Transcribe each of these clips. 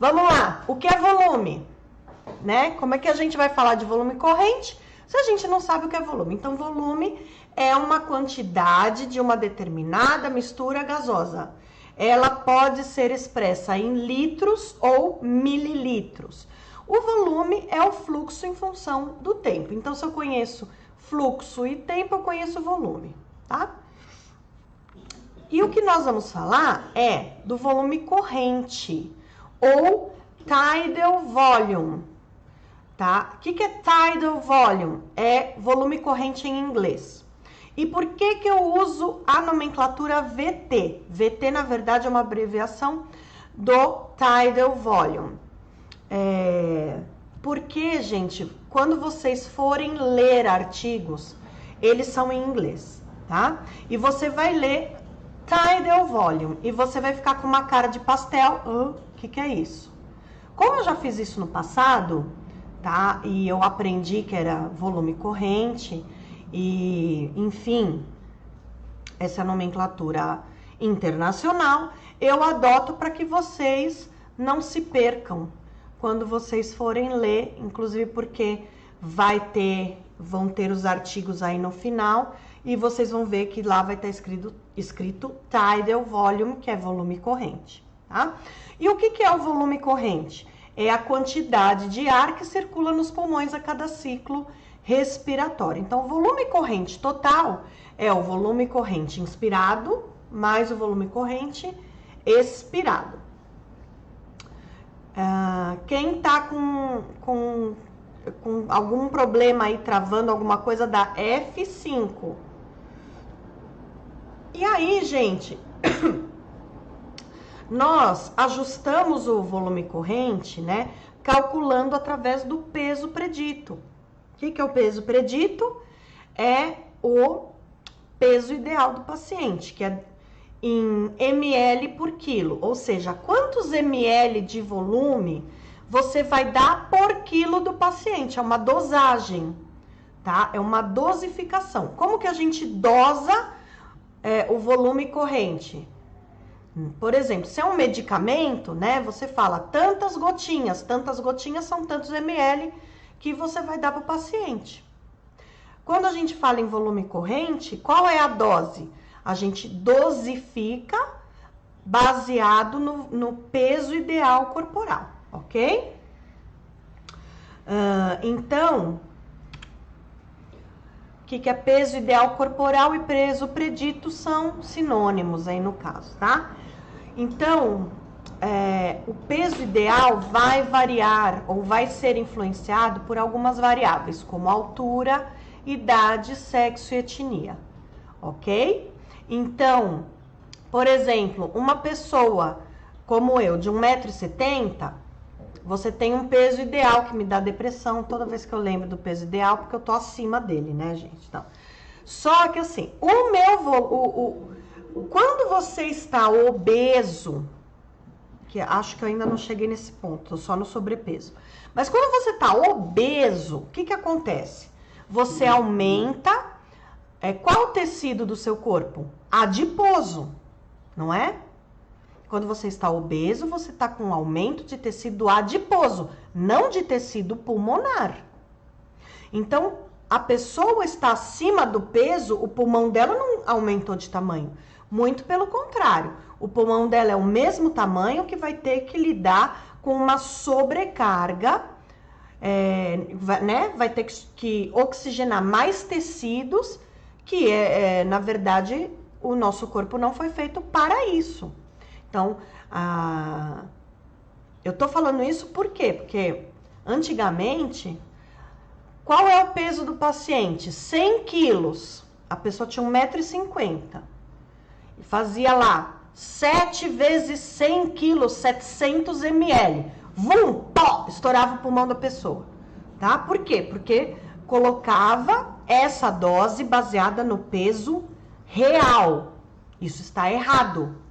Vamos lá, o que é volume? Né? Como é que a gente vai falar de volume corrente se a gente não sabe o que é volume? Então, volume é uma quantidade de uma determinada mistura gasosa. Ela pode ser expressa em litros ou mililitros. O volume é o fluxo em função do tempo. Então, se eu conheço fluxo e tempo, eu conheço volume, tá? E o que nós vamos falar é do volume corrente ou tidal volume, tá? O que é tidal volume? É volume corrente em inglês. E por que eu uso a nomenclatura VT? VT, na verdade, é uma abreviação do tidal volume. Porque, gente, quando vocês forem ler artigos, eles são em inglês, tá? E você vai ler tidal volume e você vai ficar com uma cara de pastel. O que é isso? Como eu já fiz isso no passado, tá? E eu aprendi que era volume corrente e, enfim, essa nomenclatura internacional, eu adoto para que vocês não se percam quando vocês forem ler, inclusive porque vão ter os artigos aí no final e vocês vão ver que lá vai estar escrito tidal volume, que é volume corrente, tá? E o que é o volume corrente? É a quantidade de ar que circula nos pulmões a cada ciclo respiratório. Então, o volume corrente total é o volume corrente inspirado mais o volume corrente expirado. Quem tá com algum problema aí, travando alguma coisa, dá F5. E aí, gente, nós ajustamos o volume corrente, né, calculando através do peso predito. O que é o peso predito? É o peso ideal do paciente, que é em ml por quilo, ou seja, quantos ml de volume você vai dar por quilo do paciente, é uma dosagem, tá? É uma dosificação. Como que a gente dosa o volume corrente? Por exemplo, se é um medicamento, né, você fala tantas gotinhas são tantos ml que você vai dar para o paciente. Quando a gente fala em volume corrente, qual é a dose? A gente dosifica baseado no peso ideal corporal, ok? Então, o que é peso ideal corporal e peso predito são sinônimos aí no caso, tá? Então, o peso ideal vai variar ou vai ser influenciado por algumas variáveis, como altura, idade, sexo e etnia, ok? Então, por exemplo, uma pessoa como eu, de 1,70 m, você tem um peso ideal que me dá depressão toda vez que eu lembro do peso ideal, porque eu tô acima dele, né, gente? Então, só que assim, quando você está obeso, que acho que eu ainda não cheguei nesse ponto, tô só no sobrepeso. Mas quando você está obeso, o que acontece? Você aumenta qual tecido do seu corpo? Adiposo, não é? Quando você está obeso, você está com um aumento de tecido adiposo, não de tecido pulmonar. Então, a pessoa está acima do peso, o pulmão dela não aumentou de tamanho. Muito pelo contrário, o pulmão dela é o mesmo tamanho que vai ter que lidar com uma sobrecarga, né? Vai ter que oxigenar mais tecidos, que na verdade, o nosso corpo não foi feito para isso. Então, eu tô falando isso por quê? Porque antigamente, qual é o peso do paciente? 100 quilos. A pessoa tinha 1,50 m. E fazia lá 7 vezes 100 quilos, 700 ml. Vum, pó, estourava o pulmão da pessoa. Tá? Por quê? Porque colocava essa dose baseada no peso real. Isso está errado.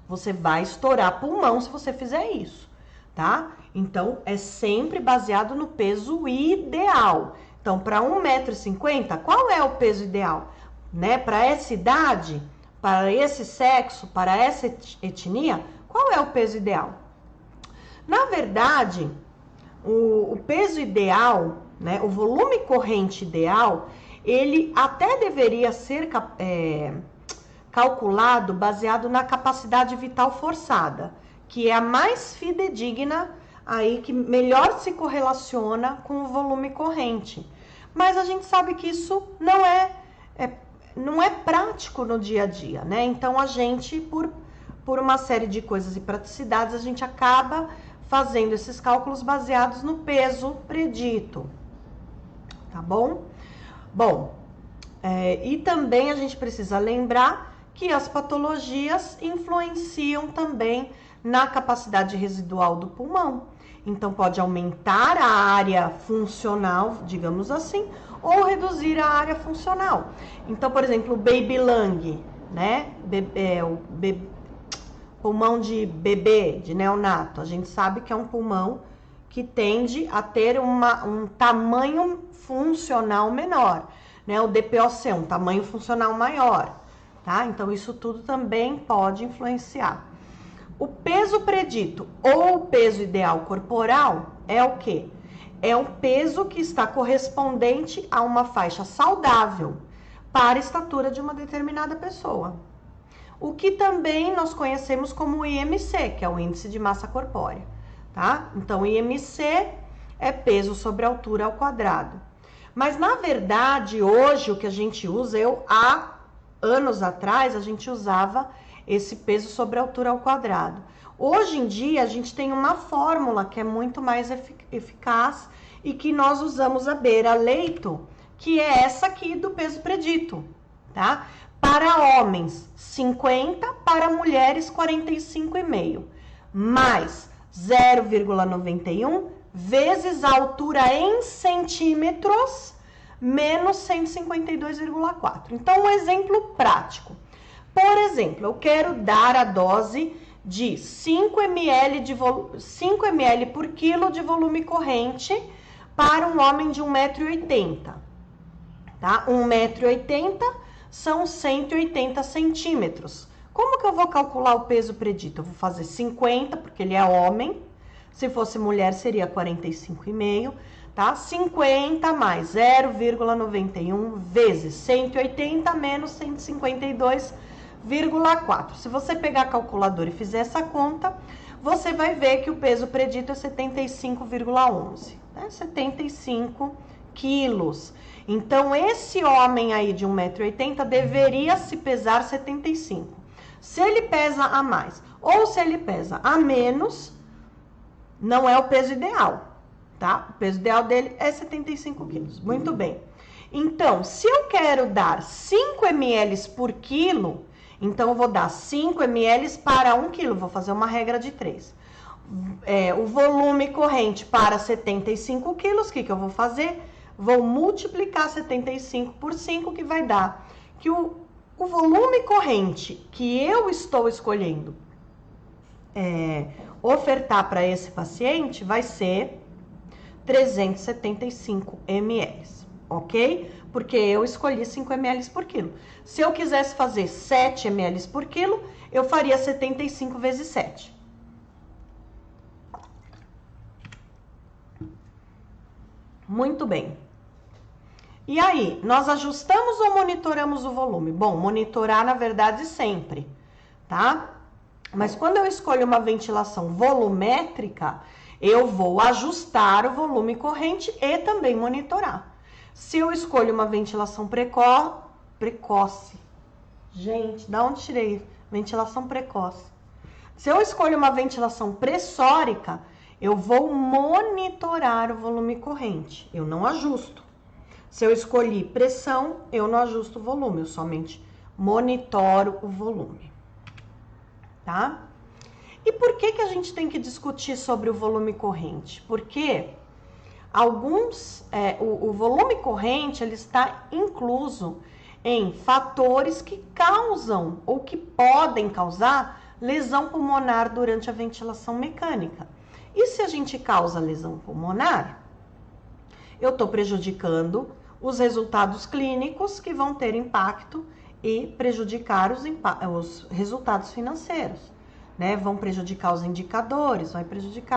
Você vai estourar pulmão se você fizer isso, tá? Então, é sempre baseado no peso ideal. Então, para 1,50 m, qual é o peso ideal? Né? Para essa idade, para esse sexo, para essa etnia, qual é o peso ideal? Na verdade, o peso ideal, né, o volume corrente ideal, ele até deveria ser calculado baseado na capacidade vital forçada, que é a mais fidedigna aí, que melhor se correlaciona com o volume corrente. Mas a gente sabe que isso não é prático no dia a dia, né? Então a gente, por uma série de coisas e praticidades, a gente acaba fazendo esses cálculos baseados no peso predito, tá bom? Bom, e também a gente precisa lembrar que as patologias influenciam também na capacidade residual do pulmão. Então, pode aumentar a área funcional, digamos assim, ou reduzir a área funcional. Então, por exemplo, o baby lung, né? Pulmão de bebê, de neonato. A gente sabe que é um pulmão que tende a ter um tamanho funcional menor, né? O DPOC, um tamanho funcional maior, tá? Então, isso tudo também pode influenciar. O peso predito ou o peso ideal corporal é o quê? É um peso que está correspondente a uma faixa saudável para a estatura de uma determinada pessoa. O que também nós conhecemos como IMC, que é o índice de massa corpórea, tá? Então, IMC é peso sobre altura ao quadrado. Mas, na verdade, hoje o que a gente usa, há anos atrás, a gente usava esse peso sobre altura ao quadrado. Hoje em dia, a gente tem uma fórmula que é muito mais eficaz e que nós usamos a beira-leito, que é essa aqui do peso predito, tá? Para homens, 50, para mulheres, 45,5, mais 0,91 vezes a altura em centímetros, menos 152,4. Então, um exemplo prático. Por exemplo, eu quero dar a dose de 5 ml por quilo de volume corrente para um homem de 1,80 m, tá? 1,80 m são 180 centímetros. Como que eu vou calcular o peso predito? Eu vou fazer 50, porque ele é homem. Se fosse mulher, seria 45,5, tá? 50 mais 0,91 vezes 180 menos 152,4. Se você pegar a calculadora e fizer essa conta, você vai ver que o peso predito é 75,11, né? 75 quilos. Então, esse homem aí de 1,80 m deveria se pesar 75. Se ele pesa a mais ou se ele pesa a menos, não é o peso ideal, tá? O peso ideal dele é 75 quilos. Muito bem. Então, se eu quero dar 5 ml por quilo, então eu vou dar 5 ml para 1 quilo. Vou fazer uma regra de 3. O volume corrente para 75 quilos, o que eu vou fazer? Vou multiplicar 75 por 5, que vai dar que o volume corrente que eu estou escolhendo ofertar para esse paciente vai ser 375 ml, ok? Porque eu escolhi 5 ml por quilo. Se eu quisesse fazer 7 ml por quilo, eu faria 75 vezes 7. Muito bem. E aí, nós ajustamos ou monitoramos o volume? Bom, monitorar, na verdade, sempre, tá? Mas quando eu escolho uma ventilação volumétrica, eu vou ajustar o volume corrente e também monitorar. Se eu escolho uma ventilação precoce, gente, da onde tirei? Ventilação precoce. Se eu escolho uma ventilação pressórica, eu vou monitorar o volume corrente, eu não ajusto. Se eu escolhi pressão, eu não ajusto o volume, eu somente monitoro o volume, tá? E por que a gente tem que discutir sobre o volume corrente? Porque o volume corrente, ele está incluso em fatores que causam ou que podem causar lesão pulmonar durante a ventilação mecânica. E se a gente causa lesão pulmonar, eu estou prejudicando os resultados clínicos, que vão ter impacto e prejudicar os resultados financeiros, né? Vão prejudicar os indicadores, vai prejudicar